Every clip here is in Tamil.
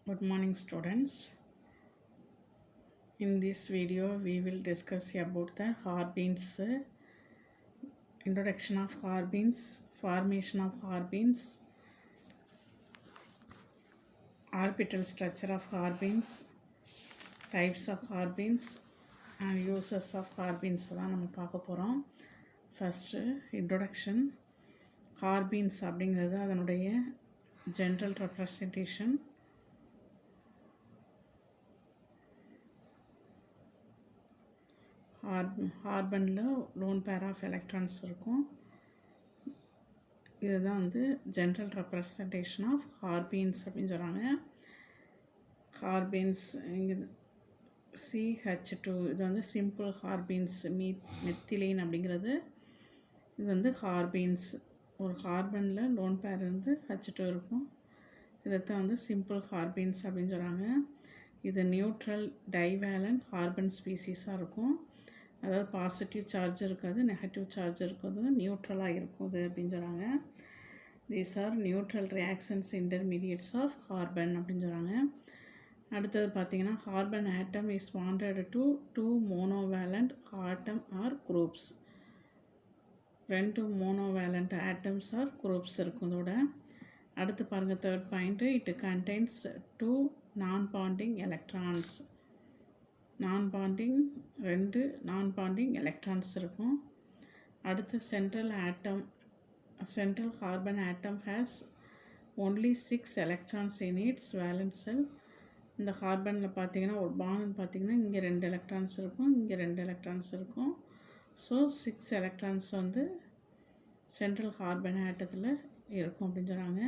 Good morning, students. In this video, we will discuss about the Harbins, introduction of Harbins, formation of Harbins, orbital structure of Harbins, types of Harbins, and uses of Harbins. தான் நம்ம பார்க்க போகிறோம். First introduction. ஹார்பின்ஸ் அப்படிங்கிறது அதனுடைய ஜென்ரல் ரெப்ரசன்டேஷன். கார்பனில் லோன் பேர் ஆஃப் எலக்ட்ரான்ஸ் இருக்கும். இதுதான் வந்து ஜென்ரல் ரெப்ரசன்டேஷன் ஆஃப் ஹார்பீன்ஸ் அப்படின்னு சொல்கிறாங்க. ஹார்பீன்ஸ் இங்கே CH2 இது வந்து சிம்பிள் ஹார்பீன்ஸ். மெத்திலைன் அப்படிங்கிறது இது வந்து ஹார்பீன்ஸ். ஒரு கார்பனில் லோன் பேர் இருந்து H2 இருக்கும். இதைத்தான் வந்து சிம்பிள் ஹார்பீன்ஸ் அப்படின்னு சொல்கிறாங்க. இது நியூட்ரல் டைவேலன்ட் கார்பன் ஸ்பீசிஸாக இருக்கும். அதாவது பாசிட்டிவ் சார்ஜ் இருக்காது, நெகட்டிவ் சார்ஜ் இருக்காது, நியூட்ரலாக இருக்கும் இது அப்படின்னு சொல்கிறாங்க. These are neutral reactions intermediates of carbon அப்படின்னு சொல்கிறாங்க. அடுத்தது பார்த்திங்கன்னா carbon atom is bonded to 2 monovalent atom or groups. 2 monovalent atoms or groups இருக்கும் இதோட. அடுத்து பாருங்கள் தேர்ட் பாயிண்ட்டு, இட் கண்டெய்ன்ஸ் 2 நான் பாண்டிங் எலக்ட்ரான்ஸ். ரெண்டு நான் பாண்டிங் எலக்ட்ரான்ஸ் இருக்கும். அடுத்து central carbon atom has only 6 electrons in its valence shell. இந்த கார்பனில் பார்த்திங்கன்னா ஒரு பாண்ட் பார்த்திங்கன்னா இங்கே 2 எலக்ட்ரான்ஸ் இருக்கும், இங்கே 2 எலக்ட்ரான்ஸ் இருக்கும். ஸோ 6 எலக்ட்ரான்ஸ் வந்து சென்ட்ரல் கார்பன் ஆட்டத்தில் இருக்கும் அப்படின்னு சொல்கிறாங்க.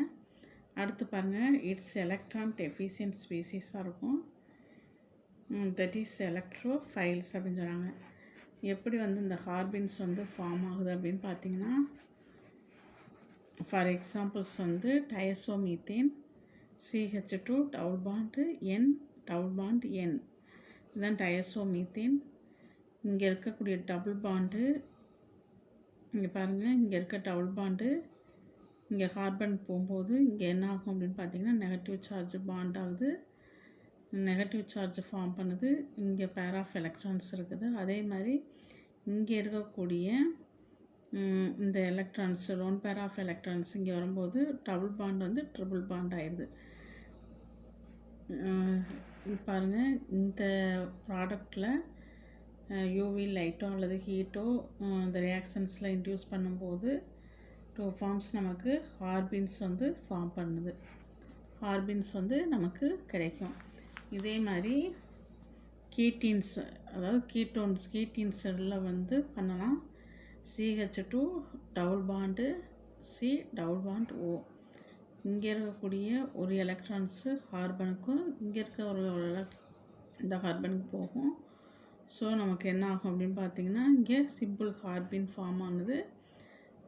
அடுத்து பாருங்கள், இட்ஸ் எலக்ட்ரான் டெஃபிஷியன்ட் ஸ்பீசிஸாக இருக்கும். தட் இஸ் எலக்ட்ரோஃபைல்ஸ் அப்படின்னு சொல்கிறாங்க. எப்படி வந்து இந்த கார்பின்ஸ் வந்து ஃபார்ம் ஆகுது அப்படின்னு பார்த்தீங்கன்னா, ஃபார் எக்ஸாம்பிள்ஸ் வந்து diazomethane CH2 double bond N double bond N, இதுதான் டயசோமீத்தேன். இங்கே இருக்கக்கூடிய டபுள் பாண்டு இங்கே பாருங்கள், இங்கே இருக்க டபுள் பாண்டு இங்கே கார்பன் போகும்போது இங்கே என்ன ஆகும் அப்படின்னு பார்த்தீங்கன்னா நெகட்டிவ் சார்ஜ் பாண்ட் ஆகுது, நெகட்டிவ் சார்ஜ் ஃபார்ம் பண்ணுது. இங்கே பேர் ஆஃப் எலக்ட்ரான்ஸ் இருக்குது. அதே மாதிரி இங்கே இருக்கக்கூடிய இந்த electrons lone pair of electrons இங்கே வரும்போது டபுள் பாண்ட் வந்து ட்ரிபிள் பாண்ட் ஆயிடுது. பாருங்கள், இந்த ப்ராடக்டில் யூவி லைட்டோ அல்லது ஹீட்டோ இந்த ரியாக்ஷன்ஸில் இன்டியூஸ் பண்ணும்போது 2 ஃபார்ம்ஸ் நமக்கு ஹார்பின்ஸ் வந்து ஃபார்ம் பண்ணுது. ஹார்பின்ஸ் வந்து நமக்கு கிடைக்கும். இதே மாதிரி கீட்டீன்ஸ், அதாவது கீட்டீன்ஸில் வந்து பண்ணலாம். CH2 double bond C double bond O. இங்கே இருக்கக்கூடிய ஒரு எலக்ட்ரான்ஸு கார்பனுக்கும் இங்கே இருக்க ஒரு இந்த கார்பனுக்கு போகும். ஸோ நமக்கு என்ன ஆகும் அப்படின்னு பார்த்தீங்கன்னா இங்கே சிம்பிள் கார்பின் ஃபார்ம் ஆகுது.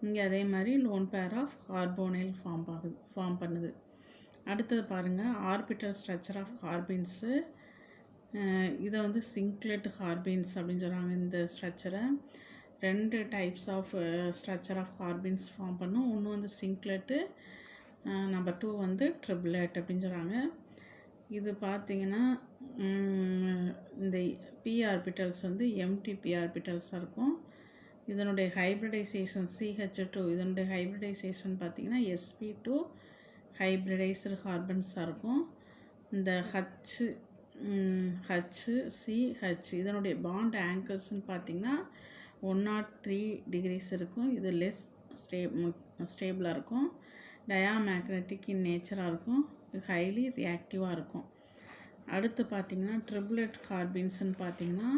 இங்கே அதே மாதிரி loan pair of carbonyl form பண்ணுது. அடுத்தது பாருங்கள், ஆர்பிட்டல் ஸ்ட்ரக்சர் ஆஃப் கார்பின்ஸு. இதை வந்து சிங்க்லெட் கார்பின்ஸ் அப்படின்னு சொல்கிறாங்க. இந்த ஸ்ட்ரக்சரை 2 types of structure of carbenes form பண்ணும். ஒன்று வந்து சிங்க்லெட்டு, நம்பர் 2 வந்து ட்ரிப்ளெட் அப்படின்னு சொல்கிறாங்க. இது பார்த்திங்கன்னா இந்த பி ஆர்பிட்டல்ஸ் வந்து எம்டிபி ஆர்பிட்டல்ஸாக இருக்கும். இதனுடைய ஹைப்ரிடைசேஷன் CH2, இதனுடைய ஹைப்ரிடைசேஷன் பார்த்திங்கன்னா sp2 ஹைப்ரிடைஸ்டு கார்பன்ஸாக இருக்கும். இந்த HCH இதனுடைய பாண்ட் ஆங்கிள்ஸ்ன்னு பார்த்திங்கன்னா 103 டிகிரிஸ் இருக்கும். இது லெஸ் ஸ்டேபிளாக இருக்கும். டயாமேக்னட்டிக் இன் நேச்சராக இருக்கும். ஹைலி ரியாக்டிவாக இருக்கும். அடுத்து பார்த்திங்கன்னா ட்ரிப்ளெட் கார்பின்ஸ்ன்னு பார்த்திங்கன்னா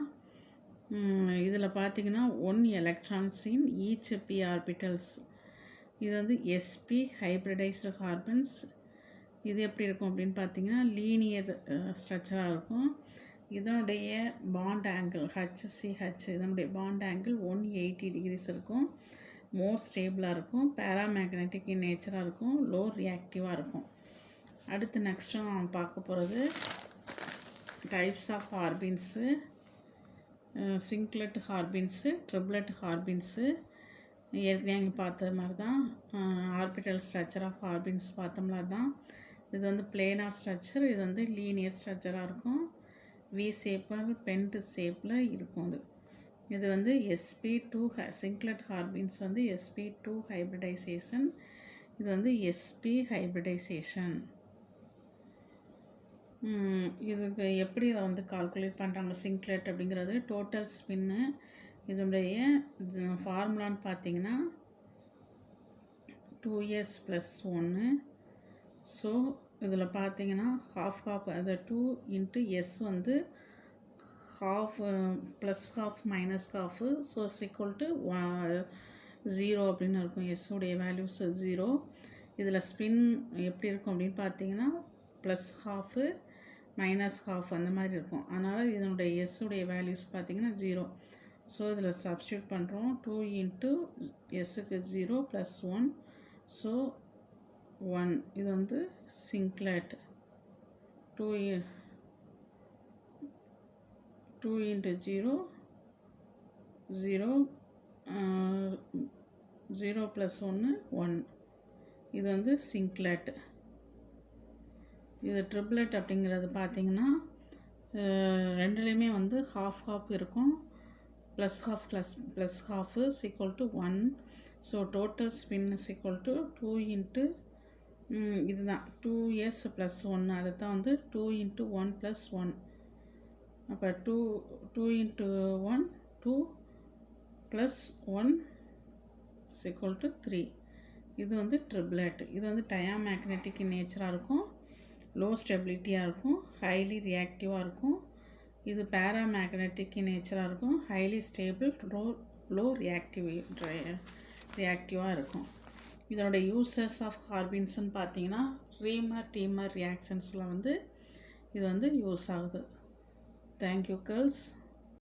இதில் பார்த்திங்கன்னா 1 electrons in each p orbitals. இது வந்து sp ஹைப்ரிடைஸ்டு கார்பன்ஸ். இது எப்படி இருக்கும் அப்படின்னு பார்த்தீங்கன்னா லீனியர் ஸ்ட்ரக்சராக இருக்கும். இதனுடைய பாண்ட் ஆங்கிள் HCH இதனுடைய பாண்ட் ஆங்கிள் 180 டிகிரிஸ் இருக்கும். மோர் ஸ்டேபிளாக இருக்கும். பேராமேக்னட்டிக் இன் நேச்சராக இருக்கும். லோ ரியாக்டிவாக இருக்கும். அடுத்து நெக்ஸ்ட்டு நம்ம பார்க்க போகிறது டைப்ஸ் ஆஃப் கார்பின்ஸு. சிங்க்லெட் கார்பின்ஸு, ட்ரிப்ளெட் கார்பின்ஸு. ஏற்கனவே அங்கே பார்த்த மாதிரி தான் ஆர்பிட்டல் ஸ்ட்ரக்சர் ஆஃப் கார்பின்ஸ் பார்த்தோம்ல தான். இது வந்து பிளேனார் ஸ்ட்ரக்சர், இது வந்து லீனியர் ஸ்ட்ரக்சராக இருக்கும். வி ஷேப்பில் பென்ட் ஷேப்பில் இருக்கும். இது வந்து sp2 சிங்க்லெட் கார்பீன்ஸ் வந்து sp2 ஹைப்ரிடைசேஷன். இது வந்து sp ஹைப்ரிடைசேஷன். இதுக்கு எப்படி இதை வந்து கால்குலேட் பண்ணுறாங்க சிங்க்லெட் அப்படிங்கிறது? டோட்டல் ஸ்பின்னு இதனுடைய ஃபார்முலான்னு பார்த்தீங்கன்னா 2s + 1. ஸோ இதில் பார்த்தீங்கன்னா half அது 2 × s வந்து half plus half minus half. So = 0 அப்படின்னு இருக்கும். s உடைய வேல்யூஸ் 0. இதில் ஸ்பின் எப்படி இருக்கும் அப்படின்னு பார்த்தீங்கன்னா ப்ளஸ் ½ மைனஸ் ½ அந்த மாதிரி இருக்கும். அதனால் இதனுடைய s உடைய வேல்யூஸ் பார்த்தீங்கன்னா 0. ஸோ இதில் சப்ஸ்டியூட் பண்ணுறோம். 2 × sக்கு 0 + 1. ஸோ 1. இது வந்து சிங்க்லெட். 2 × 0 0 0 + 1 1. இது வந்து சிங்க்லெட். இது ட்ரிப்ளெட் அப்படிங்கிறது பார்த்தீங்கன்னா ரெண்டுலேயுமே வந்து ½ இருக்கும். ப்ளஸ் ½ = 1. ஸோ டோட்டல் ஸ்பின் = 2 இதுதான் 2s + 1. அதை தான் வந்து 2 × 1 + 1. அப்போ 2 × 1 2 + 1 = 3. இது வந்து ட்ரிப்ளெட். இது வந்து டயாமேக்னெட்டிக் நேச்சராக இருக்கும். லோ ஸ்டெபிலிட்டியாக இருக்கும். ஹைலி ரியாக்டிவாக இருக்கும். இது பேராமேக்னெட்டிக் நேச்சராக இருக்கும். ஹைலி ஸ்டேபிள் லோ ரியாக்டிவாக இருக்கும். இதனோட யூசஸ் ஆஃப் கார்பீன்ஸ்ன்னு பார்த்தீங்கன்னா ரீமர் டீமர் ரியாக்ஷன்ஸில் வந்து இது வந்து யூஸ் ஆகுது. Thank you girls.